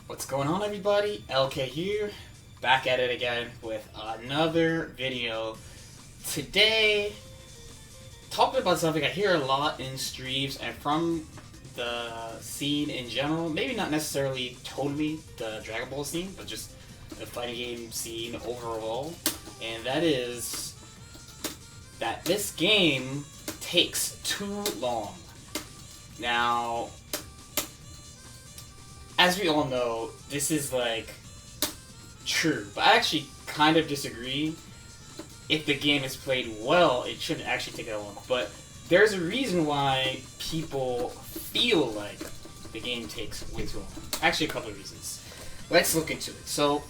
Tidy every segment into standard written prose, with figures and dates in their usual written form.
What's going on, everybody? LK here, back at it again with another video. Today, talking about something I hear a lot in streams and from the scene in general, maybe not necessarily totally the Dragon Ball scene, but just the fighting game scene overall, and that is that this game takes too long. Now, as we all know, this is like true, but I actually kind of disagree. If the game is played well, it shouldn't actually take that long. But there's a reason why people feel like the game takes way too long. Actually, a couple of reasons. Let's look into it. So,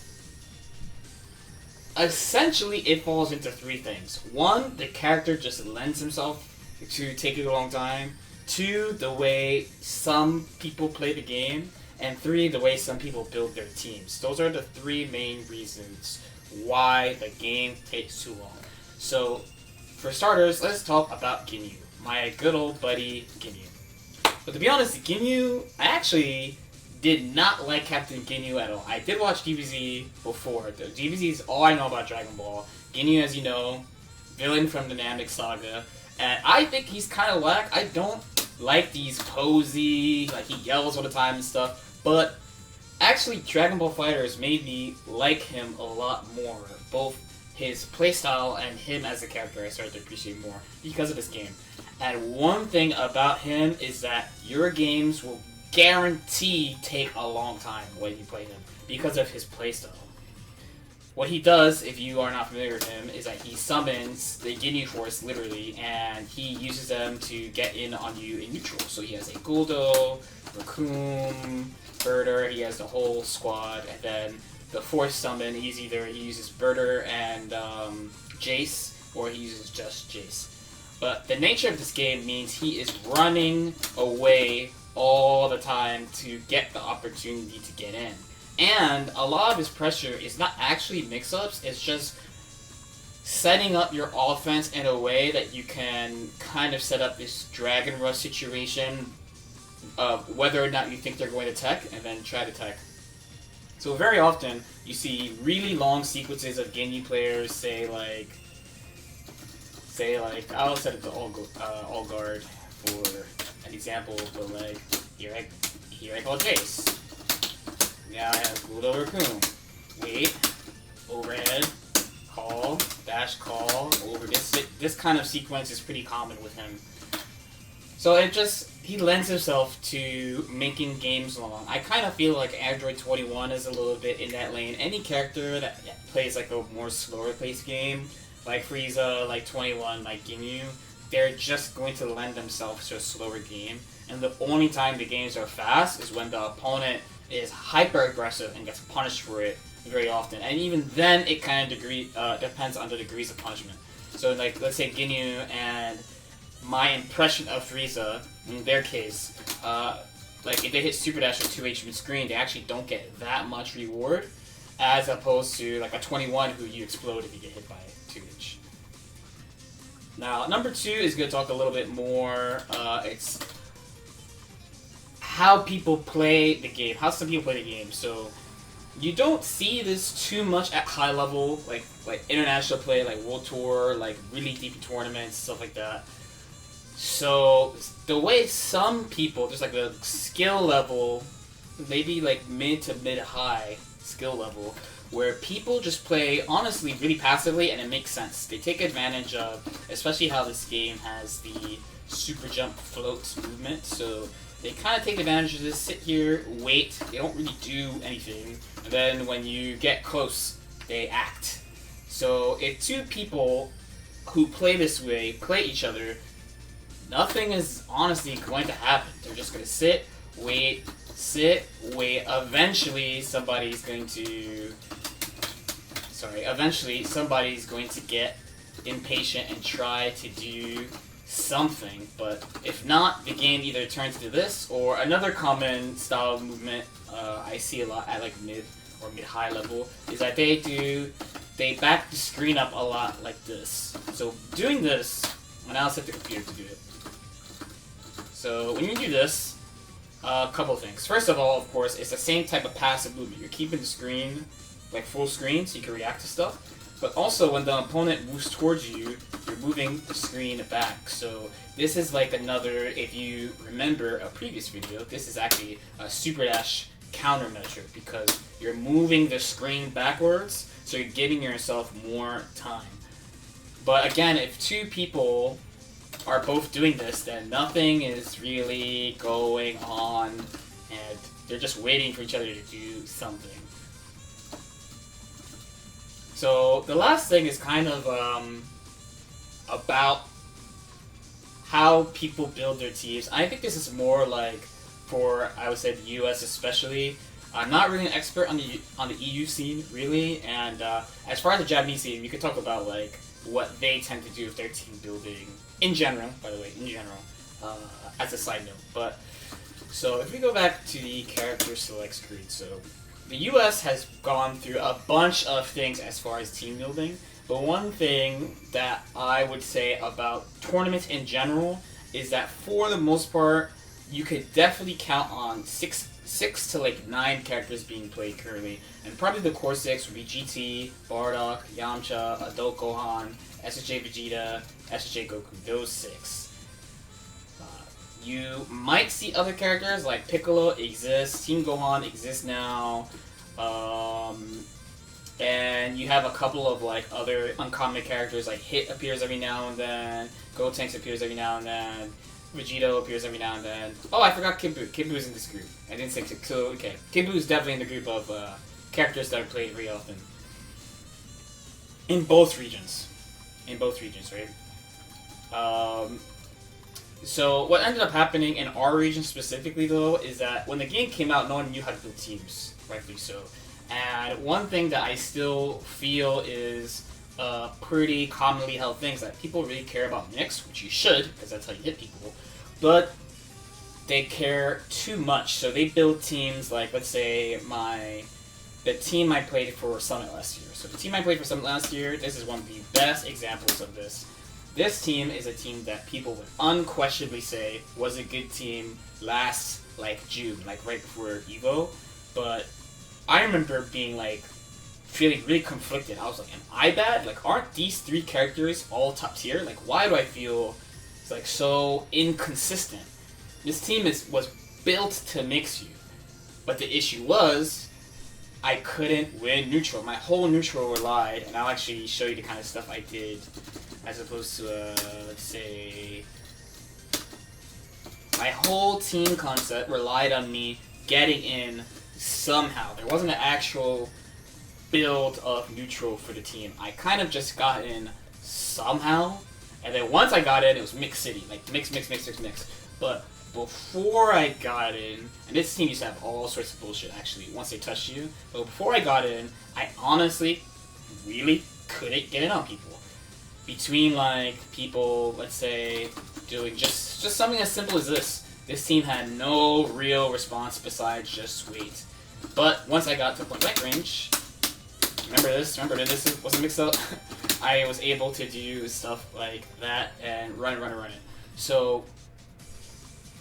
essentially, it falls into three things. One, the character just lends himself to taking a long time. Two, the way some people play the game. And three, the way some people build their teams. Those are the three main reasons why the game takes too long. So, for starters, let's talk about Ginyu. My good old buddy, Ginyu. But to be honest, Ginyu, I actually did not like Captain Ginyu at all. I did watch DBZ before. The DBZ is all I know about Dragon Ball. Ginyu, as you know, villain from the Namek Saga. And I think he's kind of whack. I don't like these posy, like he yells all the time and stuff. But actually, Dragon Ball FighterZ made me like him a lot more. Both his playstyle and him as a character I started to appreciate more because of this game. And one thing about him is that your games will guarantee take a long time when you play him because of his playstyle. What he does, if you are not familiar with him, is that he summons the Ginyu Force, literally, and he uses them to get in on you in neutral. So he has a Guldo, Raccoon, Birder, he has the whole squad, and then the fourth summon, he uses Birder and Jace, or he uses just Jace. But the nature of this game means he is running away all the time to get the opportunity to get in. And a lot of his pressure is not actually mix-ups, it's just setting up your offense in a way that you can kind of set up this Dragon Rush situation of whether or not you think they're going to tech, and then try to tech. So very often, you see really long sequences of Ginyu players say like, I'll set it to all guard for an example, but like, here I call Jace. Now I have Guldo Raccoon. Wait, overhead, call, dash call, over this kind of sequence is pretty common with him. So he lends himself to making games long. I kind of feel like Android 21 is a little bit in that lane. Any character that plays like a more slower paced game, like Frieza, like 21, like Ginyu, they're just going to lend themselves to a slower game. And the only time the games are fast is when the opponent is hyper aggressive and gets punished for it very often. And even then, it kind of depends on the degrees of punishment. So like, let's say Ginyu and my impression of Frieza, in their case, like if they hit Super Dash or 2 HP screen, they actually don't get that much reward, as opposed to like a 21 who you explode if you get hit by 2H. Now, number two is going to talk a little bit more, it's how people play the game, how some people play the game. So, you don't see this too much at high level, like international play, like World Tour, like really deep tournaments, stuff like that. So, the way some people, just like the skill level, maybe like mid to mid-high skill level, where people just play, honestly, really passively, and it makes sense. They take advantage of, especially how this game has the super jump float movement, so they kind of take advantage of this, sit here, wait, they don't really do anything, and then when you get close, they act. So, if two people who play this way play each other, nothing is honestly going to happen. They're just going to sit, wait. Eventually somebody's going to get impatient and try to do something. But if not, the game either turns to this, or another common style of movement I see a lot at like mid or mid-high level is that they back the screen up a lot like this. So doing this, and I'll set the computer to do it. So when you do this, A couple things. First of all, of course, it's the same type of passive movement. You're keeping the screen like full screen so you can react to stuff. But also, when the opponent moves towards you, you're moving the screen back. So this is like another, if you remember a previous video, this is actually a super dash countermeasure because you're moving the screen backwards, so you're giving yourself more time. But again, if two people are both doing this, then nothing is really going on, and they're just waiting for each other to do something. So the last thing is kind of about how people build their teams. I think this is more like for, I would say, the US especially. I'm not really an expert on the EU scene really, and as far as the Japanese scene, we could talk about like what they tend to do with their team building in general. By the way, in general, as a side note. But so if we go back to the character select screen, so the US has gone through a bunch of things as far as team building, but one thing that I would say about tournaments in general is that for the most part, you could definitely count on six to like 9 characters being played currently, and probably the core 6 would be GT, Bardock, Yamcha, Adult Gohan, SSJ Vegeta, SSJ Goku, those 6. You might see other characters like Piccolo exists, Team Gohan exists now, and you have a couple of like other uncommon characters like Hit appears every now and then, Gotenks appears every now and then, Vegito appears every now and then. Oh, I forgot Kid Buu. Kid Buu's in this group. I didn't say so. Okay, Kid Buu's definitely in the group of characters that are played very often in both regions. Right? So what ended up happening in our region specifically, though, is that when the game came out, no one knew how to build teams, rightfully so. And one thing that I still feel is a pretty commonly held thing is that people really care about mix, which you should, because that's how you hit people, but they care too much. So they build teams like, let's say, the team I played for Summit last year. So the team I played for Summit last year, this is one of the best examples of this. This team is a team that people would unquestionably say was a good team last, like, June, like, right before EVO. But I remember being, like, feeling really conflicted. I was like, am I bad? Like, aren't these 3 characters all top tier? Like, why do I feel, it's, like, so inconsistent? This team was built to mix you. But the issue was, I couldn't win neutral. My whole neutral relied, and I'll actually show you the kind of stuff I did, as opposed to, let's say, my whole team concept relied on me getting in somehow. There wasn't an actual build of neutral for the team. I kind of just got in somehow, and then once I got in, it was mix city, like mix. But before I got in, and this team used to have all sorts of bullshit actually once they touched you, but before I got in, I honestly really couldn't get in on people. Between like people, let's say, doing just something as simple as this. This team had no real response besides just wait. But once I got to point blank range, remember this wasn't mixed up. I was able to do stuff like that and run it. So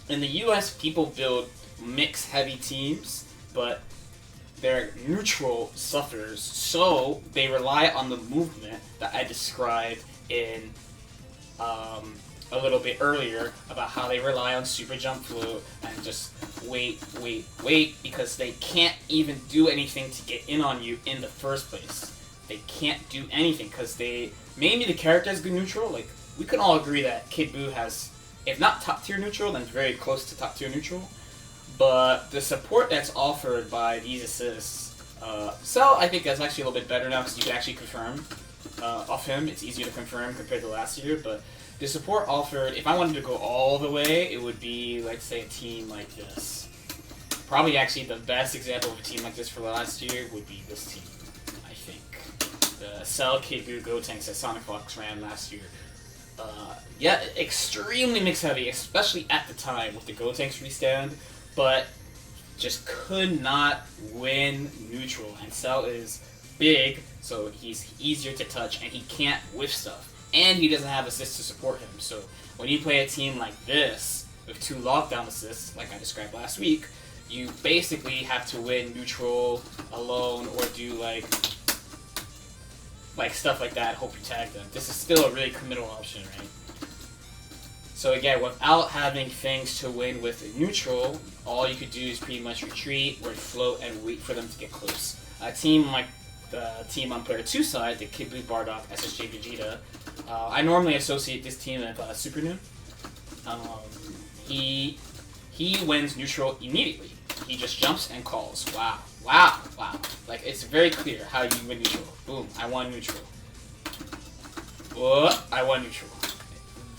in the US, people build mix heavy teams, but their neutral suffers, so they rely on the movement that I described in a little bit earlier about how they rely on super jump float and just wait, because they can't even do anything to get in on you in the first place. They can't do anything because maybe the character has good neutral. Like, we can all agree that Kid Buu has, if not top tier neutral, then very close to top tier neutral. But the support that's offered by these assists, Cell, I think that's actually a little bit better now because you can actually confirm off him. It's easier to confirm compared to last year, but the support offered, if I wanted to go all the way, it would be, let's say, a team like this. Probably actually the best example of a team like this for last year would be this team, I think. The Cell, Kid Buu, Gotenks that Sonic Fox ran last year. Yeah, extremely mix heavy, especially at the time with the Gotenks restand, but just could not win neutral. And Cell is big, so he's easier to touch, and he can't whiff stuff. And he doesn't have assists to support him. So when you play a team like this, with 2 lockdown assists, like I described last week, you basically have to win neutral alone or do like stuff like that, hope you tag them. This is still a really committal option, right? So again, without having things to win with a neutral, all you could do is pretty much retreat or float and wait for them to get close. A team like the team on player 2 side, the Kid Blue Bardock, SSJ Vegeta, I normally associate this team with Super Noon. He wins neutral immediately. He just jumps and calls. Wow. Wow. Wow. Like, it's very clear how you win neutral. Boom. I won neutral. I won neutral.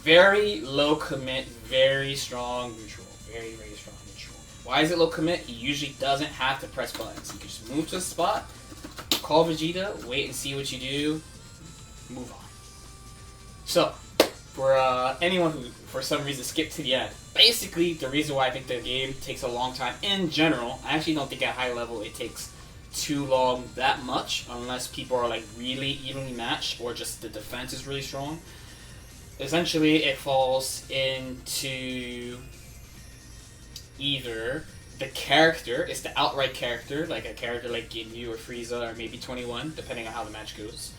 Very low commit, very strong neutral. Very, very strong neutral. Why is it low commit? He usually doesn't have to press buttons. He can just move to a spot, call Vegeta, wait and see what you do, move on. So, for anyone who, for some reason, skipped to the end, basically, the reason why I think the game takes a long time in general, I actually don't think at high level it takes too long that much, unless people are like really evenly matched or just the defense is really strong. Essentially, it falls into either the character, it's the outright character, like a character like Ginyu or Frieza or maybe 21, depending on how the match goes.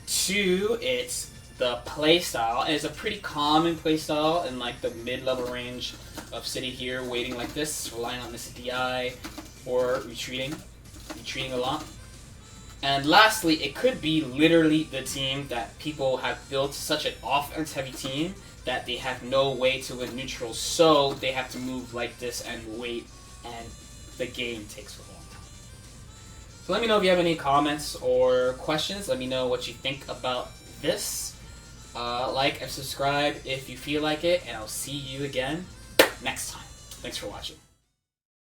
2, it's the playstyle, and it's a pretty common playstyle in like the mid-level range of sitting here waiting like this, relying on this DI, or retreating a lot. And lastly, it could be literally the team that people have built such an offense-heavy team that they have no way to win neutral, so they have to move like this and wait, and the game takes a long time. So let me know if you have any comments or questions. Let me know what you think about this. Like and subscribe if you feel like it, and I'll see you again next time. Thanks for watching.